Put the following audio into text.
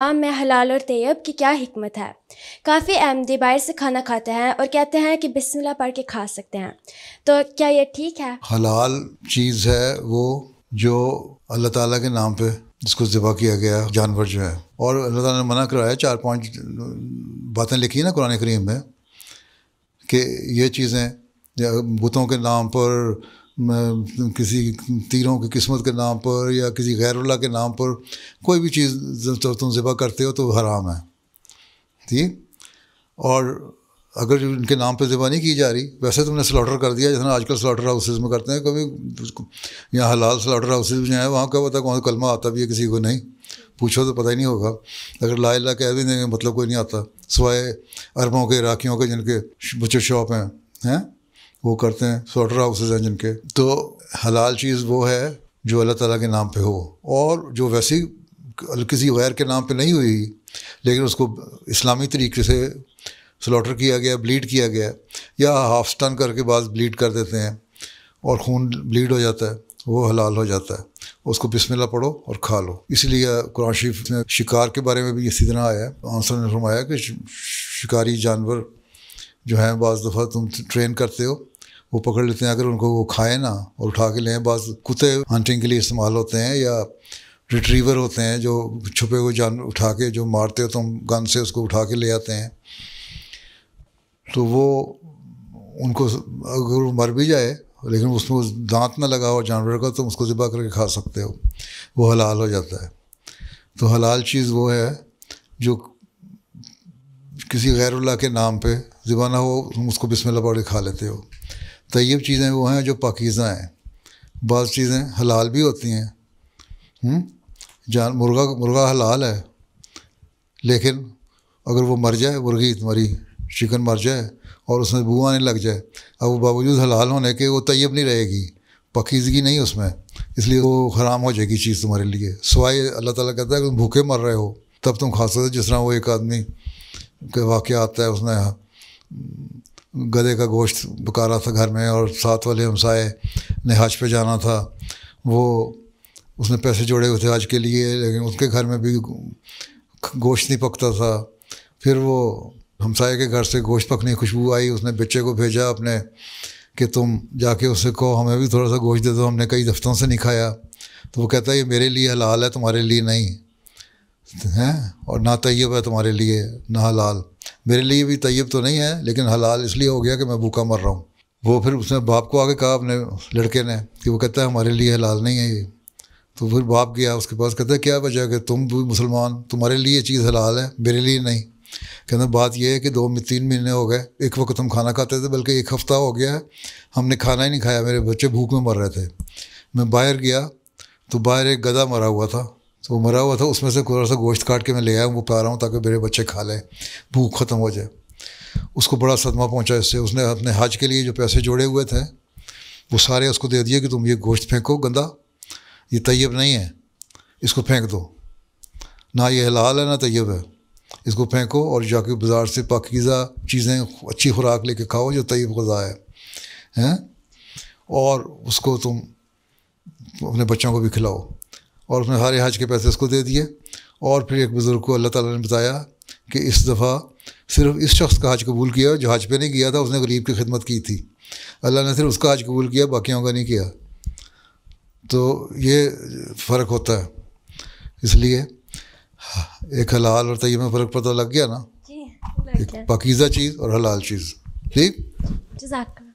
میں حلال اور طیب کی کیا حکمت ہے؟ کافی احمدی باہر سے کھانا کھاتے ہیں اور کہتے ہیں کہ بسم اللہ پڑھ کے کھا سکتے ہیں، تو کیا یہ ٹھیک ہے؟ حلال چیز ہے وہ جو اللہ تعالیٰ کے نام پہ جس کو ذبح کیا گیا جانور جو ہے، اور اللہ تعالیٰ نے منع کرایا 4-5 باتیں لکھی نا قرآن کریم میں کہ یہ چیزیں بتوں کے نام پر، کسی تیروں کی قسمت کے نام پر یا کسی غیر اللہ کے نام پر کوئی بھی چیز تم ذبح کرتے ہو تو حرام ہے، ٹھیک۔ اور اگر ان کے نام پہ ذبح نہیں کی جا رہی، ویسے تم نے سلاٹر کر دیا جیسے آج کل سلاٹر ہاؤسز میں کرتے ہیں، کبھی یہاں حلال سلاٹر ہاؤسز جو ہیں وہاں کیا پتہ کون سا کلمہ آتا بھی ہے کسی کو نہیں پوچھو تو پتہ ہی نہیں ہوگا، اگر لا الہ کہہ بھی دیں گے مطلب کوئی نہیں آتا، سوائے عربوں کے عراقیوں کے جن کے بچر شاپ ہیں وہ کرتے ہیں، سلاٹر ہاؤسز ہیں جن کے۔ تو حلال چیز وہ ہے جو اللہ تعالیٰ کے نام پہ ہو، اور جو ویسی کسی غیر کے نام پہ نہیں ہوئی لیکن اس کو اسلامی طریقے سے سلاٹر کیا گیا، بلیڈ کیا گیا، یا ہاف سٹن کر کے بعض بلیڈ کر دیتے ہیں اور خون بلیڈ ہو جاتا ہے، وہ حلال ہو جاتا ہے، اس کو بسم اللہ پڑھو اور کھا لو۔ اس لیے قرآن شریف میں شکار کے بارے میں بھی اسی طرح آیا ہے، آنسر نے فرمایا کہ شکاری جانور جو ہیں بعض دفعہ تم ٹرین کرتے ہو وہ پکڑ لیتے ہیں، اگر ان کو وہ کھائیں نا اور اٹھا کے لیں، بعض کتے ہنٹنگ کے لیے استعمال ہوتے ہیں یا ریٹریور ہوتے ہیں جو چھپے ہوئے جانور اٹھا کے جو مارتے ہو تم گن سے اس کو اٹھا کے لے آتے ہیں، تو وہ ان کو اگر وہ مر بھی جائے لیکن اس میں دانت نہ لگا ہو جانور کا، تم اس کو ذبح کر کے کھا سکتے ہو، وہ حلال ہو جاتا ہے۔ تو حلال چیز وہ ہے جو کسی غیر اللہ کے نام پہ ذبح نہ ہو، تم اس کو بسم اللہ پڑھ کے کھا لیتے ہو۔ طیب چیزیں وہ ہیں جو پاکیزہ ہیں، بعض چیزیں حلال بھی ہوتی ہیں، مرغا حلال ہے لیکن اگر وہ مر جائے، مرغی تمہاری چکن مر جائے اور اس میں بو آنے لگ جائے، اب وہ باوجود حلال ہونے کے وہ طیب نہیں رہے گی، پاکیزگی نہیں اس میں، اس لیے وہ حرام ہو جائے گی چیز تمہارے لیے، سوائے اللہ تعالیٰ کہتا ہے کہ تم بھوکے مر رہے ہو تب تم کھا سکتے ہو، جس طرح وہ ایک آدمی کا واقعہ آتا ہے، اس نے گدھے کا گوشت پکا رہا تھا گھر میں اور ساتھ والے ہمسائے نے حج پہ جانا تھا، وہ اس نے پیسے جوڑے ہوئے تھے حج کے لیے لیکن اس کے گھر میں بھی گوشت نہیں پکتا تھا، پھر وہ ہمسائے کے گھر سے گوشت پکنے کی خوشبو آئی، اس نے بچے کو بھیجا اپنے کہ تم جا کے اس سے کہو ہمیں بھی تھوڑا سا گوشت دے دو، ہم نے کئی دفتروں سے نہیں کھایا، تو وہ کہتا ہے یہ میرے لیے حلال ہے تمہارے لیے نہیں ہے، اور نہ طیب ہے تمہارے لیے نہ حلال، میرے لیے بھی طیب تو نہیں ہے لیکن حلال اس لیے ہو گیا کہ میں بھوکا مر رہا ہوں۔ وہ پھر اس نے باپ کو آگے کہا اپنے لڑکے نے کہ وہ کہتا ہے ہمارے لیے حلال نہیں ہے یہ، تو پھر باپ گیا اس کے پاس، کہتا ہے کیا وجہ کہ تم بھی مسلمان، تمہارے لیے یہ چیز حلال ہے میرے لیے نہیں، کہنا بات یہ ہے کہ 2-3 مہینے ہو گئے، ایک وقت ہم کھانا کھاتے تھے بلکہ 1 ہفتہ ہو گیا ہے ہم نے کھانا ہی نہیں کھایا، میرے بچے بھوک میں مر رہے تھے، میں باہر گیا تو باہر ایک گدھا مرا ہوا تھا، تو وہ مرا ہوا تھا اس میں سے تھوڑا سا گوشت کاٹ کے میں لے آیا ہوں، وہ پا رہا ہوں تاکہ میرے بچے کھا لیں، بھوک ختم ہو جائے۔ اس کو بڑا صدمہ پہنچا اس سے، اس نے اپنے حج کے لیے جو پیسے جوڑے ہوئے تھے وہ سارے اس کو دے دیے کہ تم یہ گوشت پھینکو گندا، یہ طیب نہیں ہے، اس کو پھینک دو، نہ یہ حلال ہے نہ طیب ہے، اس کو پھینکو اور جا کے بازار سے پاکیزہ چیزیں اچھی خوراک لے کے کھاؤ جو طیب غذا ہے، اور اس کو تم اپنے بچوں کو بھی کھلاؤ، اور اس نے سارے حج کے پیسے اس کو دے دیے۔ اور پھر ایک بزرگ کو اللہ تعالیٰ نے بتایا کہ اس دفعہ صرف اس شخص کا حج قبول کیا جو حج پہ نہیں گیا تھا، اس نے غریب کی خدمت کی تھی، اللہ نے صرف اس کا حج قبول کیا باقیوں کا نہیں کیا، تو یہ فرق ہوتا ہے، اس لیے ایک حلال اور طیب میں فرق پتہ لگ گیا نا، جی ایک پاکیزہ چیز اور حلال چیز، ٹھیک۔ جزاک اللہ۔